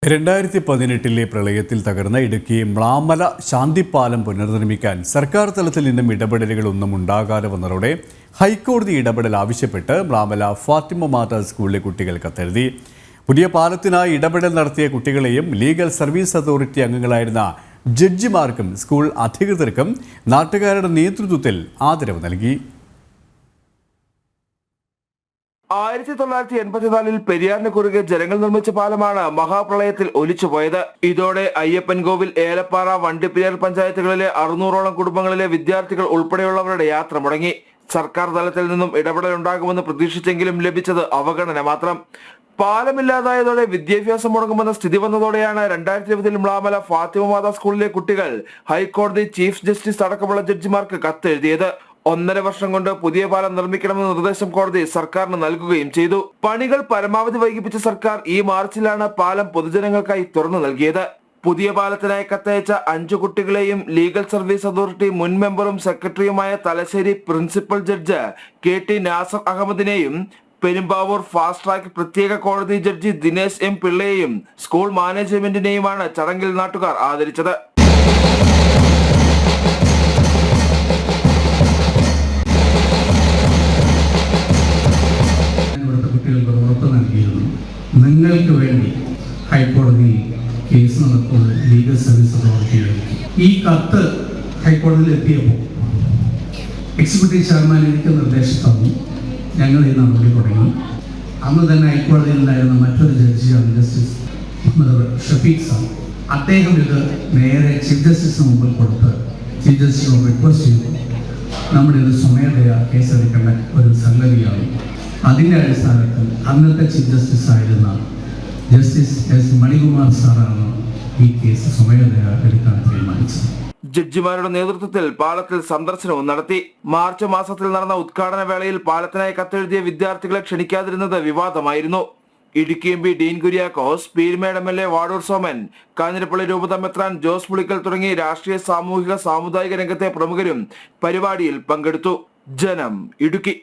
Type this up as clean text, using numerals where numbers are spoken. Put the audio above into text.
2018 പ്രളയത്തിൽ തകർന്ന ഇടുക്കി മ്ലാമല ശാന്തിപ്പാലം പുനർനിർമ്മിക്കാൻ സർക്കാർ തലത്തിൽ നിന്നും ഇടപെടലുകളൊന്നും ഉണ്ടാകാതെ വന്നതോടെ ഹൈക്കോടതി ഇടപെടൽ ആവശ്യപ്പെട്ട് മ്ലാമല ഫാത്തിമ മാതാ സ്കൂളിലെ കുട്ടികൾ കത്തെഴുതി. പുതിയ പാലത്തിനായി ഇടപെടൽ നടത്തിയ കുട്ടികളെയും ലീഗൽ സർവീസ് അതോറിറ്റി അംഗങ്ങളായിരുന്ന ജഡ്ജിമാർക്കും സ്കൂൾ അധികൃതർക്കും നാട്ടുകാരുടെ നേതൃത്വത്തിൽ ആദരവ് നൽകി. 1984 പെരിയാറിന് കുറുകെ ജനങ്ങൾ നിർമ്മിച്ച പാലമാണ് മഹാപ്രളയത്തിൽ ഒലിച്ചുപോയത്. ഇതോടെ അയ്യപ്പൻകോവിൽ, ഏലപ്പാറ, വണ്ടിപ്പെരിയാർ പഞ്ചായത്തുകളിലെ 600ഓളം കുടുംബങ്ങളിലെ വിദ്യാർത്ഥികൾ ഉൾപ്പെടെയുള്ളവരുടെ യാത്ര മുടങ്ങി. സർക്കാർ തലത്തിൽ നിന്നും ഇടപെടൽ ഉണ്ടാകുമെന്ന് പ്രതീക്ഷിച്ചെങ്കിലും ലഭിച്ചത് അവഗണന മാത്രം. പാലമില്ലാതായതോടെ വിദ്യാഭ്യാസം മുടങ്ങുമെന്ന സ്ഥിതി വന്നതോടെയാണ് 2020 മ്ലാമല ഫാത്തിമ മാതാ സ്കൂളിലെ കുട്ടികൾ ഹൈക്കോടതി ചീഫ് ജസ്റ്റിസ് അടക്കമുള്ള ജഡ്ജിമാർക്ക് കത്തെഴുതിയത്. 1.5 വർഷം കൊണ്ട് പുതിയ പാലം നിർമ്മിക്കണമെന്ന നിർദ്ദേശം കോടതി സർക്കാരിന് നൽകുകയും ചെയ്തു. പണികൾ പരമാവധി വൈകിപ്പിച്ച സർക്കാർ ഈ മാർച്ചിലാണ് പാലം പൊതുജനങ്ങൾക്കായി തുറന്നു നൽകിയത്. പുതിയ പാലത്തിനായി കത്തയച്ച 5 കുട്ടികളെയും ലീഗൽ സർവീസ് അതോറിറ്റി മുൻ മെമ്പറും സെക്രട്ടറിയുമായ Thalassery principal judge KT Nasar അഹമ്മദിനെയും പെരുമ്പാവൂർ ഫാസ്റ്റ് ട്രാക്ക് പ്രത്യേക കോടതി ജഡ്ജി ദിനേശ് M പിള്ളയെയും സ്കൂൾ മാനേജ്മെന്റിനെയുമാണ് ചടങ്ങിൽ നാട്ടുകാർ ആദരിച്ചത്. നിങ്ങൾക്ക് വേണ്ടി ഹൈക്കോടതി കേസ് നടത്തുന്ന ലീഗൽ സർവീസ് അതോറിറ്റിയിലേക്ക് ഈ കത്ത് ഹൈക്കോടതിയിൽ എത്തിയപ്പോൾ എക്സിക്യൂട്ടീവ് ചെയർമാൻ എനിക്ക് നിർദ്ദേശം തന്നു. ഞങ്ങൾ ഈ നടപടി തുടങ്ങി. അന്ന് തന്നെ ഹൈക്കോടതിയിലുണ്ടായിരുന്ന മറ്റൊരു ജഡ്ജിയാണ് ജസ്റ്റിസ് ഷഫീഖ് സാർ. അദ്ദേഹം ഇത് നേരെ ചീഫ് ജസ്റ്റിസിന് മുമ്പിൽ കൊടുത്ത് ചീഫ് ജസ്റ്റിസിനോട് റിക്വസ്റ്റ് ചെയ്തു. നമ്മുടെ ഇത് സ്വമേധയാ കേസെടുക്കേണ്ട ഒരു സംഗതിയാണ്. അതിൻ്റെ അടിസ്ഥാനത്തിൽ അന്നത്തെ ചീഫ് ജസ്റ്റിസ് ആയിരുന്ന ജസ്റ്റിസ് S മണികുമാർ സാറാണ് ഈ കേസ് സ്വമേധയാ എടുക്കാൻ തീരുമാനിച്ചത്. ജഡ്ജിമാരുടെ നേതൃത്വത്തിൽ പാലത്തിൽ സന്ദർശനവും നടത്തി. മാർച്ച് മാസത്തിൽ നടന്ന ഉദ്ഘാടന വേളയിൽ പാലത്തിനായി കത്തെഴുതിയ വിദ്യാർത്ഥികളെ ക്ഷണിക്കാതിരുന്നത് വിവാദമായിരുന്നു. ഇടുക്കി MP ഡീൻ കുര്യാക്കോസ്, പീരുമേട് MLA വാടൂർ സോമൻ, കാഞ്ഞിരപ്പള്ളി രൂപത മെത്രാൻ ജോസ് പുളിക്കൽ തുടങ്ങി രാഷ്ട്രീയ, സാമൂഹിക, സാമുദായിക രംഗത്തെ പ്രമുഖരും പരിപാടിയിൽ പങ്കെടുത്തു. ജനം, ഇടുക്കി.